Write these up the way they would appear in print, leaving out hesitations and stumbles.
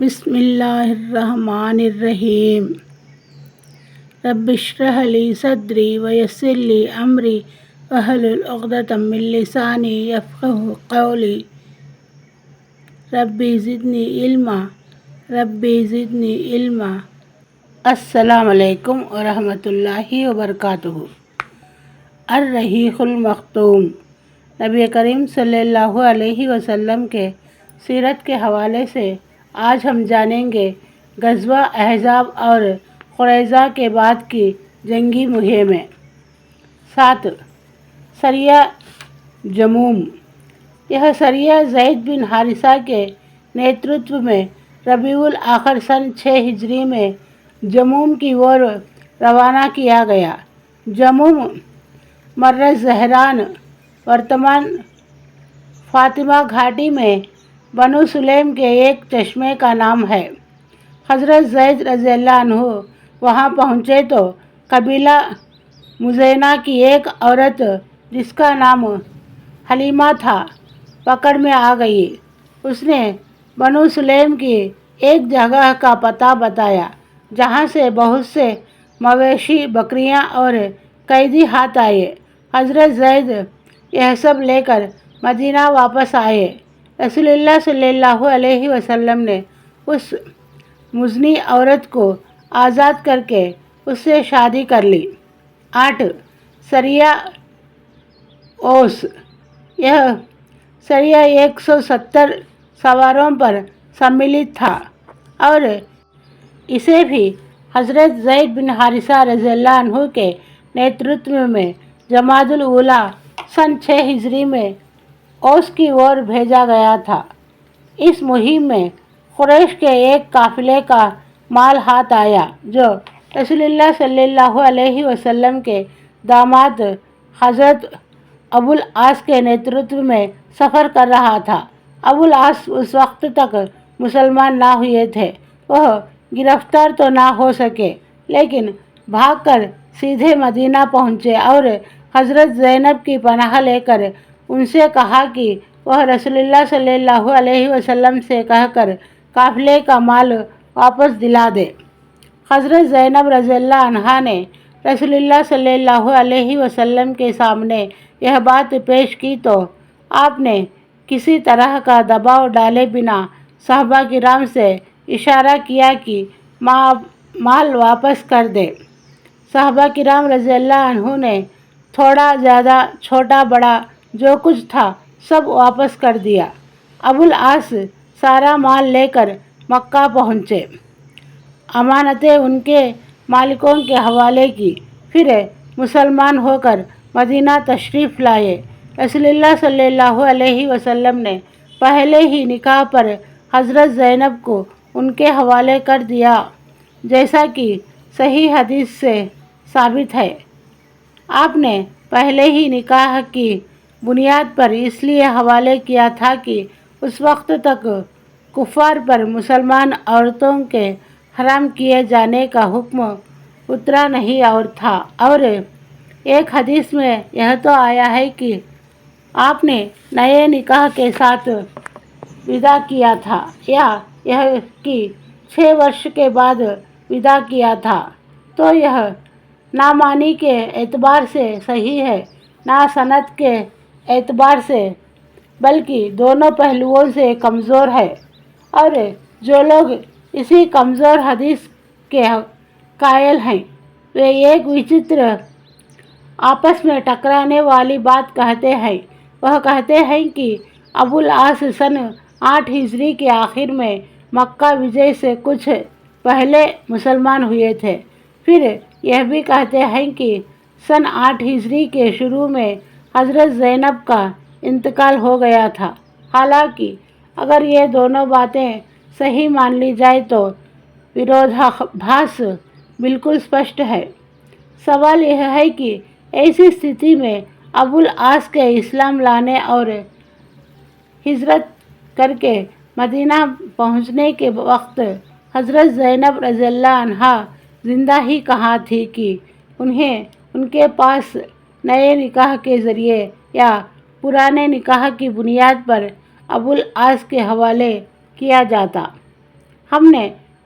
بسم اللہ الرحمن الرحیم رب اشرح لی صدری ویسر لی امری واحلل عقدۃ من لسانی یفقہوا قولی ربی زدنی علما السلام علیکم ورحمۃ اللہ وبرکاتہ۔ الرحیق المختوم، نبی کریم صلی اللہ علیہ وسلم کے سیرت کے حوالے سے آج ہم جانیں گے غزوہ احزاب اور قریظہ کے بعد کی جنگی مہمیں۔ 7 سریہ جموم، یہ سریہ زید بن حارثہ کے نیترتو میں ربیع الاخر سن 6 ہجری میں جموم کی اور روانہ کیا گیا۔ جموم مرہ زہران، ورتمان فاطمہ گھاٹی میں بنو سلیم کے ایک چشمے کا نام ہے۔ حضرت زید رضی اللہ عنہ وہاں پہنچے تو قبیلہ مزینہ کی ایک عورت جس کا نام حلیمہ تھا پکڑ میں آ گئی۔ اس نے بنو سلیم کی ایک جگہ کا پتہ بتایا جہاں سے بہت سے مویشی، بکریاں اور قیدی ہاتھ آئے۔ حضرت زید یہ سب لے کر مدینہ واپس آئے۔ رسول اللہ صلی اللہ علیہ وسلم نے اس مزنی عورت کو آزاد کر کے اس سے شادی کر لی۔ 8 سریہ اوس، یہ سریہ 170 سواروں پر مشتمل تھا اور اسے بھی حضرت زید بن حارثہ رضی اللہ عنہ کے نیترتو میں جمادی الاولیٰ سن 6 ہجری میں اوس کی اور بھیجا گیا تھا۔ اس مہم میں قریش کے ایک قافلے کا مال ہاتھ آیا جو رسول اللہ صلی اللہ علیہ وسلم کے داماد حضرت ابو العاص کے نیترتو میں سفر کر رہا تھا۔ ابو العاص اس وقت تک مسلمان نہ ہوئے تھے۔ وہ گرفتار تو نہ ہو سکے لیکن بھاگ کر سیدھے مدینہ پہنچے اور حضرت زینب کی پناہ لے کر ان سے کہا کہ وہ رسول اللہ صلی اللہ علیہ وسلم سے کہہ کر قافلے کا مال واپس دلا دے۔ حضرت زینب رضی اللہ عنہا نے رسول اللہ صلی اللہ علیہ وسلم کے سامنے یہ بات پیش کی تو آپ نے کسی طرح کا دباؤ ڈالے بنا صحابہ کرام سے اشارہ کیا کہ مال واپس کر دیں۔ صحابہ کرام رضی اللہ عنہ نے تھوڑا زیادہ چھوٹا بڑا جو کچھ تھا سب واپس کر دیا۔ ابو العاص سارا مال لے کر مکہ پہنچے، امانتیں ان کے مالکوں کے حوالے کی، پھر مسلمان ہو کر مدینہ تشریف لائے۔ رسول اللہ صلی اللہ علیہ وسلم نے پہلے ہی نکاح پر حضرت زینب کو ان کے حوالے کر دیا جیسا کہ صحیح حدیث سے ثابت ہے۔ آپ نے پہلے ہی نکاح کی بنیاد پر اس لیے حوالے کیا تھا کہ اس وقت تک کفار پر مسلمان عورتوں کے حرام کیے جانے کا حکم اترا نہیں تھا، اور ایک حدیث میں یہ تو آیا ہے کہ آپ نے نئے نکاح کے ساتھ وداع کیا تھا، یا یہ کہ 6 برس کے بعد وداع کیا تھا، تو یہ نہ معنی کے اعتبار سے صحیح ہے نہ سند کے اعتبار سے، بلکہ دونوں پہلوؤں سے کمزور ہے، اور جو لوگ اسی کمزور حدیث کے قائل ہیں وہ ایک وچتر آپس میں ٹکرانے والی بات کہتے ہیں۔ وہ کہتے ہیں کہ ابو العاص سن 8 ہجری کے آخر میں مکہ وجے سے کچھ پہلے مسلمان ہوئے تھے، پھر یہ بھی کہتے ہیں کہ سن 8 ہجری کے شروع میں حضرت زینب کا انتقال ہو گیا تھا۔ حالانکہ اگر یہ دونوں باتیں صحیح مان لی جائیں تو ورودھابھاس بالکل اسپشٹ ہے۔ سوال یہ ہے کہ ایسی استھتی میں ابو العاص کے اسلام لانے اور ہجرت کر کے مدینہ پہنچنے کے وقت حضرت زینب رضی اللہ عنہا زندہ ہی کہاں تھی کہ انہیں ان کے پاس نئے نکاح کے ذریعے یا پرانے نکاح کی بنیاد پر ابو العاص کے حوالے کیا جاتا۔ ہم نے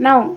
9.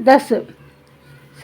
10.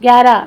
11.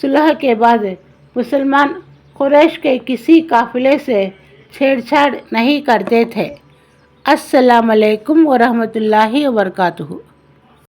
صلح کے بعد مسلمان قریش کے کسی قافلے سے چھیڑ چھاڑ نہیں کرتے تھے۔ السلام علیکم ورحمۃ اللہ وبرکاتہ۔